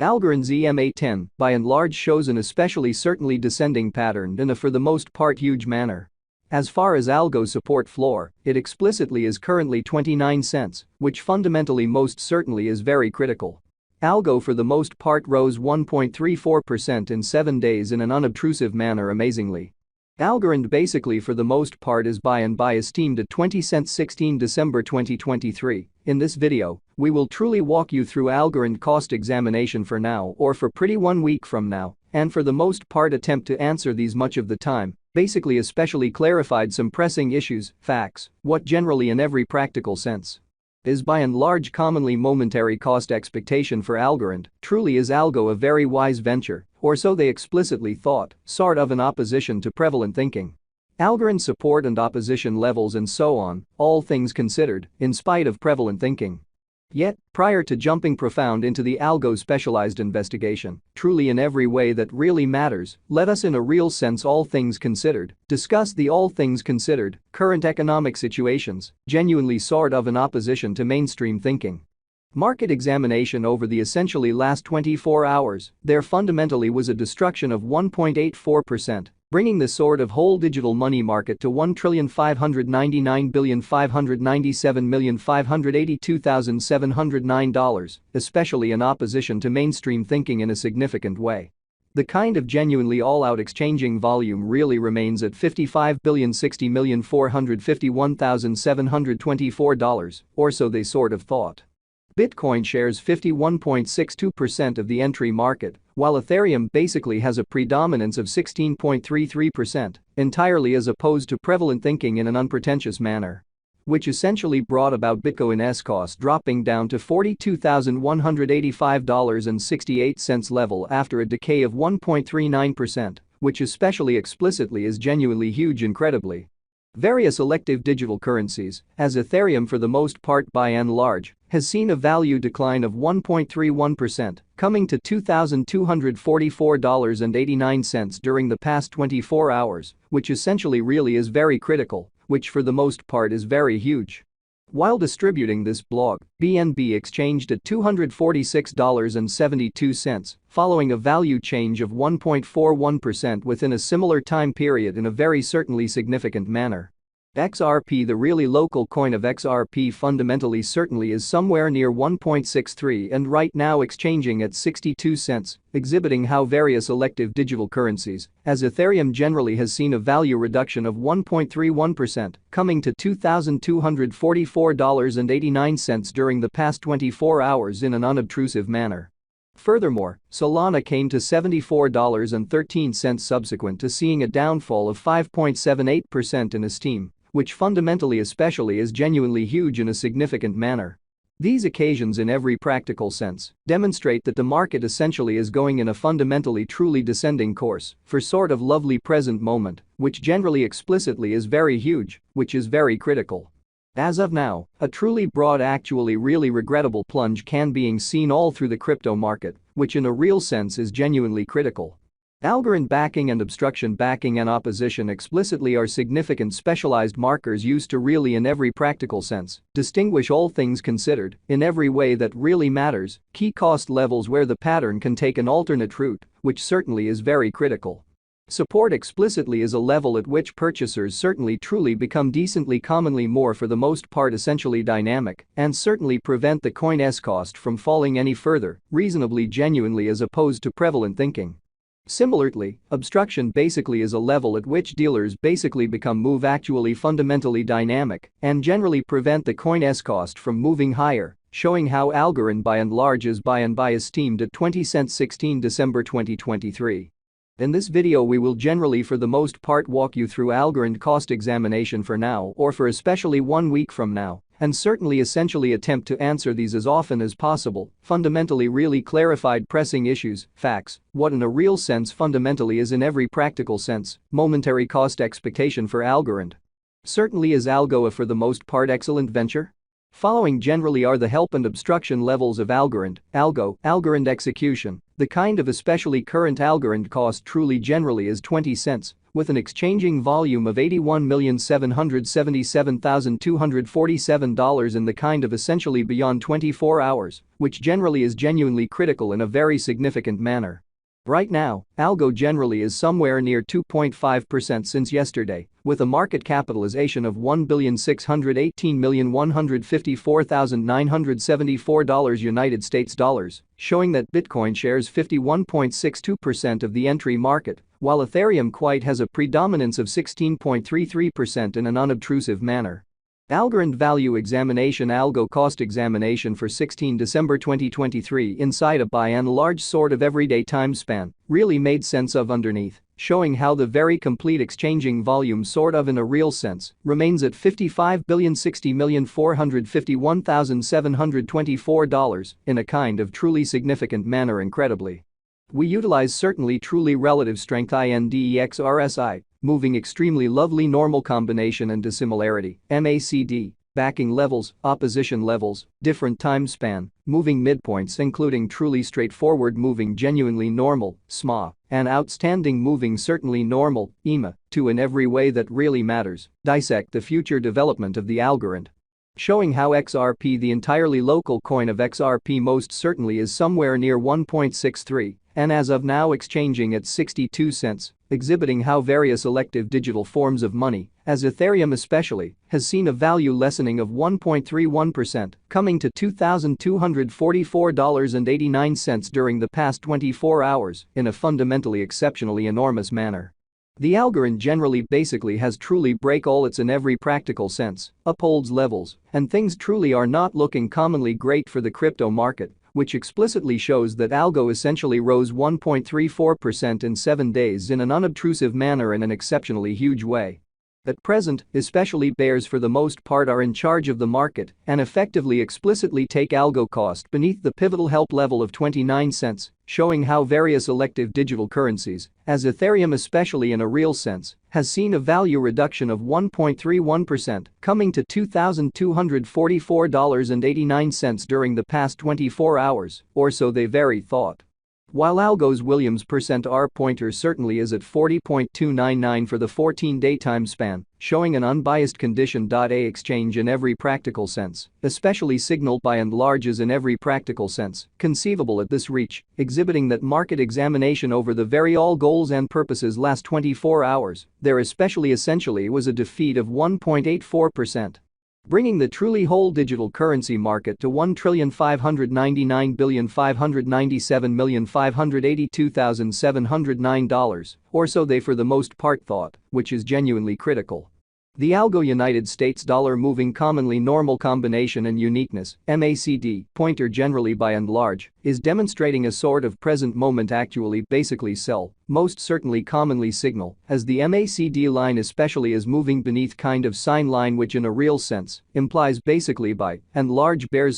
Algorand's EMA10 by and large shows an especially certainly descending pattern in a for the most part huge manner. As far as Algo's support floor, it explicitly is currently 29 cents, which fundamentally most certainly is very critical. Algo for the most part rose 1.34% in 7 days in an unobtrusive manner amazingly. Algorand basically for the most part is buy and buy esteemed at 20 cents 16 December 2023. In this video, we will truly walk you through Algorand cost examination for now or for pretty 1 week from now, and for the most part attempt to answer these much of the time, basically especially clarified some pressing issues, facts, what generally in every practical sense is by and large commonly momentary cost expectation for Algorand. Truly is Algo a very wise venture, or so they explicitly thought, sort of in opposition to prevalent thinking. Algorand support and opposition levels and so on, all things considered, in spite of prevalent thinking. Yet, prior to jumping profound into the Algo specialized investigation, truly in every way that really matters, let us in a real sense all things considered, discuss the all things considered, current economic situations, genuinely sort of in opposition to mainstream thinking. Market examination over the essentially last 24 hours, there fundamentally was a destruction of 1.84%. Bringing the sort of whole digital money market to $1,599,597,582,709, especially in opposition to mainstream thinking in a significant way. The kind of genuinely all-out exchanging volume really remains at $55,060,451,724, or so they sort of thought. Bitcoin shares 51.62% of the entry market, while Ethereum basically has a predominance of 16.33%, entirely as opposed to prevalent thinking in an unpretentious manner. Which essentially brought about Bitcoin's cost dropping down to $42,185.68 level after a decay of 1.39%, which especially explicitly is genuinely huge incredibly. Various elective digital currencies, as Ethereum for the most part by and large, has seen a value decline of 1.31%, coming to $2,244.89 during the past 24 hours, which essentially really is very critical, which for the most part is very huge. While distributing this blog, BNB exchanged at $246.72, following a value change of 1.41% within a similar time period in a very certainly significant manner. XRP, the really local coin of XRP, fundamentally certainly is somewhere near 1.63 and right now exchanging at 62 cents, exhibiting how various elective digital currencies, as Ethereum generally has seen a value reduction of 1.31%, coming to $2,244.89 during the past 24 hours in an unobtrusive manner. Furthermore, Solana came to $74.13 subsequent to seeing a downfall of 5.78% in esteem, which fundamentally especially is genuinely huge in a significant manner. These occasions in every practical sense demonstrate that the market essentially is going in a fundamentally truly descending course for sort of lovely present moment, which generally explicitly is very huge, which is very critical. As of now, a truly broad actually really regrettable plunge can being seen all through the crypto market, which in a real sense is genuinely critical. Algorand backing and obstruction backing and opposition explicitly are significant specialized markers used to really in every practical sense distinguish all things considered in every way that really matters, key cost levels where the pattern can take an alternate route, which certainly is very critical. Support explicitly is a level at which purchasers certainly truly become decently commonly more for the most part essentially dynamic and certainly prevent the coin's cost from falling any further, reasonably genuinely as opposed to prevalent thinking. Similarly, obstruction basically is a level at which dealers basically become move actually fundamentally dynamic and generally prevent the coin's cost from moving higher, showing how Algorand by and large is buy and buy esteemed at 20 cents 16 December 2023. In this video we will generally for the most part walk you through Algorand cost examination for now or for especially 1 week from now, and certainly essentially attempt to answer these as often as possible, fundamentally really clarified pressing issues, facts, what in a real sense fundamentally is in every practical sense, momentary cost expectation for Algorand. Certainly is Algo a for the most part excellent venture? Following generally are the help and obstruction levels of Algorand, Algorand execution. The kind of especially current Algorand cost truly generally is 20 cents, with an exchanging volume of $81,777,247 in the kind of essentially beyond 24 hours, which generally is genuinely critical in a very significant manner. Right now, Algo generally is somewhere near 2.5% since yesterday, with a market capitalization of $1,618,154,974 United States dollars, showing that Bitcoin shares 51.62% of the entry market, while Ethereum quite has a predominance of 16.33% in an unobtrusive manner. Algorand Value Examination Algo Cost Examination for 16 December 2023 inside a by and large sort of everyday time span really made sense of underneath, showing how the very complete exchanging volume sort of in a real sense remains at $55,60,451,724 in a kind of truly significant manner incredibly. We utilize certainly truly relative strength index RSI, moving extremely lovely normal combination and dissimilarity, MACD, backing levels, opposition levels, different time span, moving midpoints including truly straightforward moving genuinely normal, SMA, and outstanding moving certainly normal, EMA, to in every way that really matters, dissect the future development of the Algorand. Showing how XRP, the entirely local coin of XRP, most certainly is somewhere near 1.63 and as of now exchanging at 62 cents, exhibiting how various elective digital forms of money, as Ethereum especially, has seen a value lessening of 1.31%, coming to $2,244.89 during the past 24 hours in a fundamentally exceptionally enormous manner. The Algorand generally basically has truly break all its in every practical sense, upholds levels, and things truly are not looking commonly great for the crypto market, which explicitly shows that Algo essentially rose 1.34% in 7 days in an unobtrusive manner in an exceptionally huge way. At present, especially bears for the most part are in charge of the market and effectively explicitly take Algo cost beneath the pivotal help level of 29 cents, showing how various elective digital currencies, as Ethereum especially in a real sense, has seen a value reduction of 1.31%, coming to $2,244.89 during the past 24 hours, or so they very thought. While Algo's Williams %R pointer certainly is at 40.299 for the 14-day time span, showing an unbiased condition. A exchange in every practical sense, especially signaled by and larges in every practical sense, conceivable at this reach, exhibiting that market examination over the very all goals and purposes last 24 hours, there especially essentially was a defeat of 1.84%. Bringing the truly whole digital currency market to $1,599,597,582,709, or so they for the most part thought, which is genuinely critical. The Algo United States dollar moving commonly normal combination and uniqueness, MACD, pointer generally by and large, is demonstrating a sort of present moment actually basically sell, most certainly commonly signal, as the MACD line especially is moving beneath kind of sign line which in a real sense implies basically by and large bears